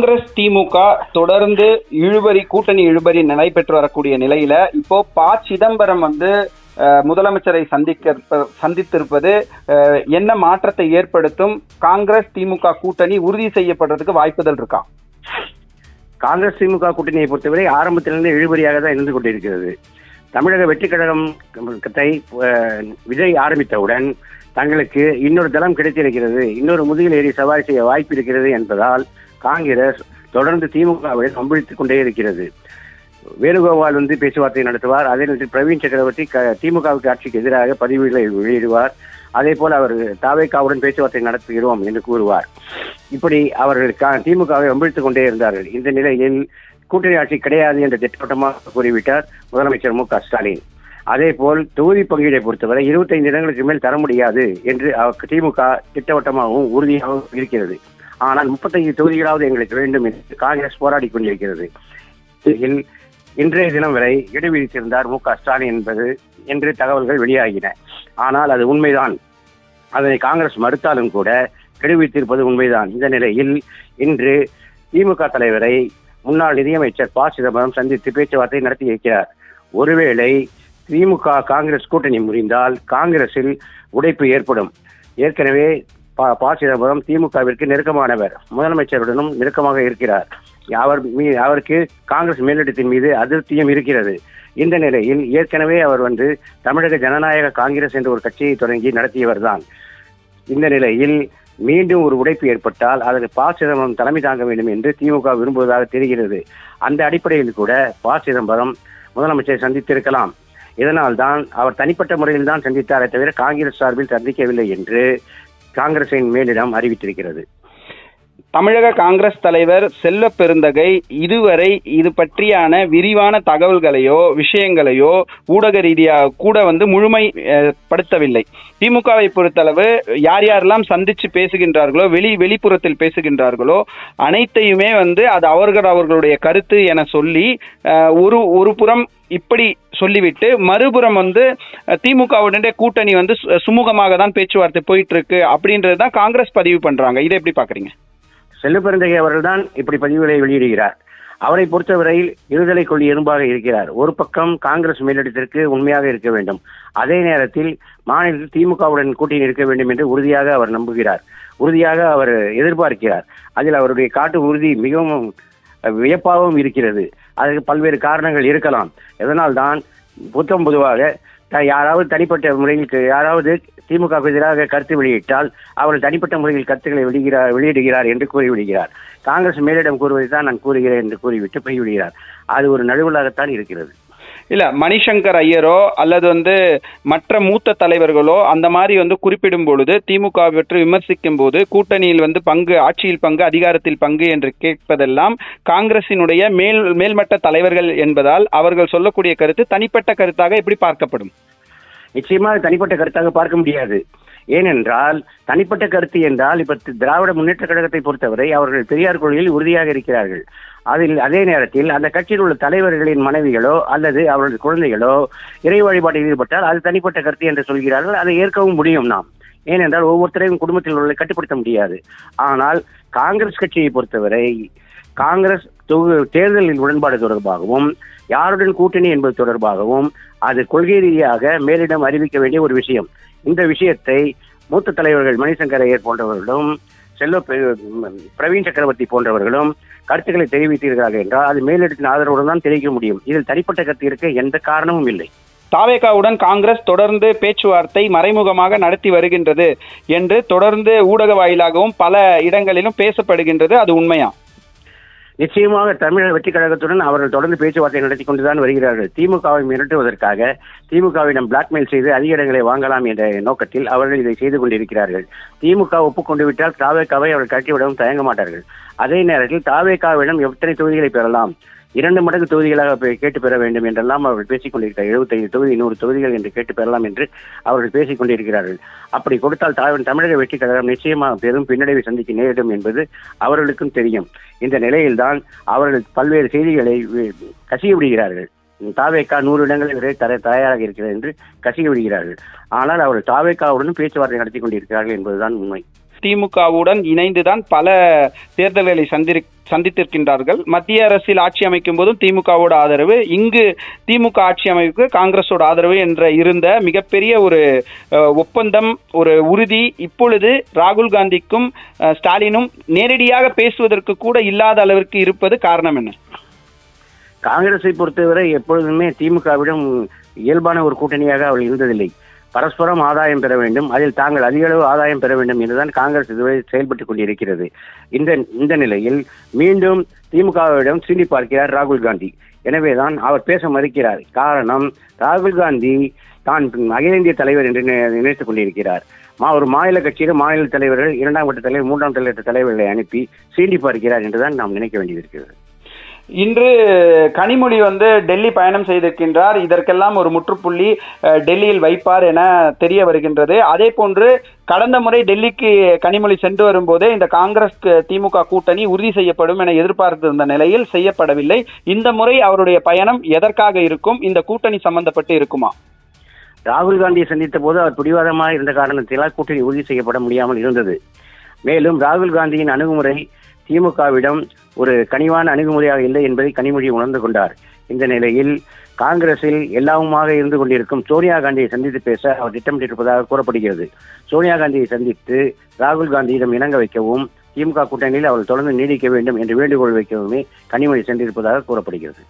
காங்கிரஸ் திமுக தொடர்ந்து கூட்டணி இழுபறி நடைபெற்று வரக்கூடிய நிலையில இப்போ சிதம்பரம் முதலமைச்சரை சந்தித்திருப்பது என்ன மாற்றத்தை ஏற்படுத்தும்? காங்கிரஸ் திமுக கூட்டணி உறுதி செய்யப்படுறதுக்கு வாய்ப்புகள் இருக்கா? காங்கிரஸ் திமுக கூட்டணியை பொறுத்தவரை ஆரம்பத்திலிருந்து இழுபறியாக தான் இருந்து கொண்டிருக்கிறது. தமிழக வெற்றிக் கழகத்தை விஜய் ஆரம்பித்தவுடன் தங்களுக்கு இன்னொரு தளம் கிடைத்திருக்கிறது, இன்னொரு முதுகில் ஏறி சவாரி செய்ய வாய்ப்பு இருக்கிறது என்பதால் காங்கிரஸ் தொடர்ந்து திமுகவுடன் அம்பளித்துக் கொண்டே இருக்கிறது. வேணுகோபால் பேச்சுவார்த்தை நடத்துவார். அதே நேரத்தில் பிரவீன் சக்கரவர்த்தி திமுகவுக்கு ஆட்சிக்கு எதிராக பதிவுகளை வெளியிடுவார். அதே போல் அவர் தாவேகாவுடன் பேச்சுவார்த்தை நடத்துகிறோம் என்று கூறுவார். இப்படி அவர்கள் திமுகவை அம்பளித்துக் கொண்டே இருந்தார்கள். இந்த நிலையில் கூட்டணி ஆட்சி கிடையாது என்று திட்டவட்டமாக கூறிவிட்டார் முதலமைச்சர் மு.க.ஸ்டாலின். அதே போல் தொகுதி பங்கீடை பொறுத்தவரை 25 இடங்களுக்கு மேல் தர முடியாது என்று திமுக திட்டவட்டமாகவும் உறுதியாகவும் இருக்கிறது. ஆனால் 35 தொகுதிகளாவது எங்களுக்கு வேண்டும் என்று காங்கிரஸ் போராடி கொண்டிருக்கிறது. இன்றைய தினம் வரை இடு விதித்திருந்தார் மு.க.ஸ்டாலின் என்று தகவல்கள் வெளியாகின. ஆனால் அது உண்மைதான். அதனை காங்கிரஸ் மறுத்தாலும் கூட கெடு விதித்திருப்பது உண்மைதான். இந்த நிலையில் இன்று திமுக தலைவரை முன்னாள் நிதியமைச்சர் சிதம்பரம் சந்தித்து பேச்சுவார்த்தை நடத்தி இருக்கிறார். ஒருவேளை திமுக காங்கிரஸ் கூட்டணி முறிந்தால் காங்கிரஸில் உடைப்பு ஏற்படும். ஏற்கனவே சிதம்பரம் திமுகவிற்கு நெருக்கமானவர், முதலமைச்சருடனும் நெருக்கமாக இருக்கிறார். அவருக்கு காங்கிரஸ் மேலிடத்தின் மீது அதிருப்தியும் இருக்கிறது. இந்த நிலையில் ஏற்கனவே அவர் தமிழக ஜனநாயக காங்கிரஸ் என்ற ஒரு கட்சியை தொடங்கி நடத்தியவர் தான். இந்த நிலையில் மீண்டும் ஒரு உடைப்பு ஏற்பட்டால் அதற்கு சிதம்பரம் தலைமை தாங்க வேண்டும் என்று திமுக விரும்புவதாக தெரிகிறது. அந்த அடிப்படையில் கூட சிதம்பரம் முதலமைச்சரை சந்தித்திருக்கலாம். இதனால் தான் அவர் தனிப்பட்ட முறையில் தான் சந்தித்தாரே தவிர காங்கிரஸ் சார்பில் சந்திக்கவில்லை என்று காங்கிரசின் மேலிடம் அறிவித்திருக்கிறது. தமிழக காங்கிரஸ் தலைவர் செல்வ பெருந்தகை இதுவரை இது பற்றியான விரிவான தகவல்களையோ விஷயங்களையோ ஊடக ரீதியாக கூட முழுமைப்படுத்தவில்லை. திமுகவை பொறுத்தளவு யார் யாரெல்லாம் சந்திச்சு பேசுகின்றார்களோ, வெளிப்புறத்தில் பேசுகின்றார்களோ அனைத்தையுமே அது அவர்களுடைய கருத்து என சொல்லி ஒரு புறம் இப்படி சொல்லிவிட்டு மறுபுறம் திமுகவுடைய கூட்டணி சுமூகமாக தான் பேச்சுவார்த்தை போயிட்டு இருக்கு அப்படின்றதுதான் காங்கிரஸ் பதிவு பண்றாங்க. இதை எப்படி பாக்குறீங்க? செல்வ பெருந்தகை அவர்கள் தான் இப்படி பதிவுகளை வெளியிடுகிறார். அவரை பொறுத்தவரையில் இருதலை கொள்ளி எறும்பாக இருக்கிறார். ஒரு பக்கம் காங்கிரஸ் மேலிடத்திற்கு உண்மையாக இருக்க வேண்டும், அதே நேரத்தில் மாநிலத்தில் திமுகவுடன் கூட்டணி இருக்க வேண்டும் என்று உறுதியாக அவர் நம்புகிறார், உறுதியாக அவர் எதிர்பார்க்கிறார். அதில் அவருடைய காட்டு உறுதி மிகவும் வியப்பாகவும் இருக்கிறது. அதற்கு பல்வேறு காரணங்கள் இருக்கலாம். இதனால் தான் பொதுவாக யாராவது தனிப்பட்ட முறையில் யாராவது திமுக எதிராக கருத்து வெளியிட்டால் அவர்கள் தனிப்பட்ட முறையில் கருத்துக்களை வெளியிடுகிறார் என்று கூறிவிடுகிறார். காங்கிரஸ் மேலிடம் கூறுவதை தான் நான் கூறுகிறேன் என்று கூறிவிட்டு போய்விடுகிறார். அது ஒரு நடுவலாகத்தான் இருக்கிறது. இல்ல, மணிசங்கர் ஐயரோ அல்லது மற்ற மூத்த தலைவர்களோ அந்த மாதிரி குறிப்பிடும் பொழுது திமுக பற்றி விமர்சிக்கும் போது கூட்டணியில் பங்கு, ஆட்சியில் பங்கு, அதிகாரத்தில் பங்கு என்று கேட்பதெல்லாம் காங்கிரசினுடைய மேல்மட்ட தலைவர்கள் என்பதால் அவர்கள் சொல்லக்கூடிய கருத்து தனிப்பட்ட கருத்தாக எப்படி பார்க்கப்படும்? நிச்சயமாக தனிப்பட்ட கருத்தாக பார்க்க முடியாது. ஏனென்றால் தனிப்பட்ட கருத்து என்றால் இப்ப திராவிட முன்னேற்ற கழகத்தை பொறுத்தவரை அவர்கள் பெரியார் கொள்கையில் உறுதியாக இருக்கிறார்கள். அதே நேரத்தில் அந்த கட்சியில் உள்ள தலைவர்களின் மனைவிகளோ அல்லது அவர்களது குழந்தைகளோ இறை வழிபாட்டில் ஈடுபட்டால் அது தனிப்பட்ட கருத்து என்று சொல்கிறார்கள். அதை ஏற்கவும் முடியும் நாம். ஏனென்றால் ஒவ்வொருத்தரையும் குடும்பத்தில் உள்ள கட்டுப்படுத்த முடியாது. ஆனால் காங்கிரஸ் கட்சியை பொறுத்தவரை காங்கிரஸ் தேர்தலில் உடன்பாடு தொடர்பாகவும் யாருடன் கூட்டணி என்பது தொடர்பாகவும் அது கொள்கை ரீதியாக மேலிடம் அறிவிக்க வேண்டிய ஒரு விஷயம். இந்த விஷயத்தை மூத்த தலைவர்கள் மணிசங்கர் ஐயர் போன்றவர்களும் பிரவீன் சக்கரவர்த்தி போன்றவர்களும் கருத்துக்களை தெரிவித்தீர்கள் என்றால் அது மேலிடத்தின் ஆதரவுடன் தான் தெரிவிக்க முடியும். இதில் தனிப்பட்ட கருத்து இருக்க எந்த காரணமும் இல்லை. தாவேகாவுடன் காங்கிரஸ் தொடர்ந்து பேச்சுவார்த்தை மறைமுகமாக நடத்தி வருகின்றது என்று தொடர்ந்து ஊடக வாயிலாகவும் பல இடங்களிலும் பேசப்படுகின்றது. அது உண்மையா? நிச்சயமாக தமிழக வெற்றிக் கழகத்துடன் அவர்கள் தொடர்ந்து பேச்சுவார்த்தை நடத்தி கொண்டுதான் வருகிறார்கள். திமுகவை மிரட்டுவதற்காக திமுகவிடம் பிளாக்மெயில் செய்து அதிக இடங்களை வாங்கலாம் என்ற நோக்கத்தில் அவர்கள் இதை செய்து கொண்டிருக்கிறார்கள். திமுக ஒப்புக்கொண்டு விட்டால் தாவேகாவை அவர்கள் கட்டிவிடவும் தயங்க மாட்டார்கள். அதே நேரத்தில் தாவேகாவிடம் எத்தனை தொகுதிகளை பெறலாம், 2 மடங்கு தொகுதிகளாக கேட்டு பெற வேண்டும் என்றெல்லாம் அவர்கள் பேசிக் கொண்டிருக்கிறார்கள். 75 தொகுதி 100 தொகுதிகள் என்று கேட்டு பெறலாம் என்று அவர்கள் பேசிக் கொண்டிருக்கிறார்கள். அப்படி கொடுத்தால் தமிழக வெற்றிக் கழகம் நிச்சயமாக பெரும் பின்னடைவை சந்திக்க நேரிடும் என்பது அவர்களுக்கும் தெரியும். இந்த நிலையில்தான் அவர்கள் பல்வேறு செய்திகளை கசிய விடுகிறார்கள். தாவேகா 100 இடங்களை வரை தயாராக இருக்கிறது என்று கசிய விடுகிறார்கள். ஆனால் அவர்கள் தாவேகாவுடனும் பேச்சுவார்த்தை நடத்தி கொண்டிருக்கிறார்கள் என்பதுதான் உண்மை. திமுகவுடன் இணைந்துதான் பல தேர்தல்களை சந்தித்திருக்கின்றார்கள். மத்திய அரசில் ஆட்சி அமைக்கும் போதும் திமுகவோட ஆதரவு, இங்கு திமுக ஆட்சி அமைப்புக்கு காங்கிரஸோட ஆதரவு என்ற இருந்த மிகப்பெரிய ஒரு ஒப்பந்தம், ஒரு உறுதி இப்பொழுது ராகுல் காந்திக்கும் ஸ்டாலினும் நேரடியாக பேசுவதற்கு கூட இல்லாத அளவிற்கு இருப்பது காரணம் என்ன? காங்கிரஸை பொறுத்தவரை எப்பொழுதுமே திமுகவிடம் இயல்பான ஒரு கூட்டணியாக அவள் இருந்ததில்லை. பரஸ்பரம் ஆதாயம் பெற வேண்டும், அதில் தாங்கள் அதிக அளவு ஆதாயம் பெற வேண்டும் என்றுதான் காங்கிரஸ் இதுவரை செயல்பட்டுக் கொண்டிருக்கிறது. இந்த நிலையில் மீண்டும் திமுகவிடம் சீண்டி பார்க்கிறார் ராகுல் காந்தி. எனவேதான் அவர் பேச மறுக்கிறார். காரணம், ராகுல் காந்தி தான் அகில இந்திய தலைவர் என்று நினைத்துக் கொண்டிருக்கிறார். ஒரு மாநில கட்சியிலும் மாநில தலைவர்கள், இரண்டாம் கட்ட தலைவர், மூன்றாம் கட்ட தலைவர்களை அனுப்பி சீண்டி பார்க்கிறார் என்றுதான் நாம் நினைக்க வேண்டியிருக்கிறது. இன்று கனிமொழி டெல்லி பயணம் செய்திருக்கின்றார். இதற்கெல்லாம் ஒரு முற்றுப்புள்ளி டெல்லியில் வைப்பார் என தெரிய வருகின்றது. அதே போன்று கடந்த முறை டெல்லிக்கு கனிமொழி சென்று வரும்போதே இந்த காங்கிரஸ் திமுக கூட்டணி உறுதி செய்யப்படும் என எதிர்பார்த்திருந்த நிலையில் செய்யப்படவில்லை. இந்த முறை அவருடைய பயணம் எதற்காக இருக்கும்? இந்த கூட்டணி சம்பந்தப்பட்டு இருக்குமா? ராகுல் காந்தியை சந்தித்த போது அவர் பிடிவாதமாக இருந்த காரணத்தினால் கூட்டணி உறுதி செய்யப்பட முடியாமல் இருந்தது. மேலும் ராகுல் காந்தியின் அணுகுமுறை திமுகவிடம் ஒரு கனிவான அணுகுமுறையாக இல்லை என்பதை கனிமொழி உணர்ந்து கொண்டார். இந்த நிலையில் காங்கிரஸில் எல்லாவுமாக இருந்து கொண்டிருக்கும் சோனியா காந்தியை சந்தித்து பேச அவர் திட்டமிட்டிருப்பதாக கூறப்படுகிறது. சோனியா காந்தியை சந்தித்து ராகுல் காந்தியிடம் இணங்க வைக்கவும், திமுக கூட்டணியில் அவள் தொடர்ந்து நீடிக்க வேண்டும் என்று வேண்டுகோள் வைக்கவுமே கனிமொழி சென்றிருப்பதாக கூறப்படுகிறது.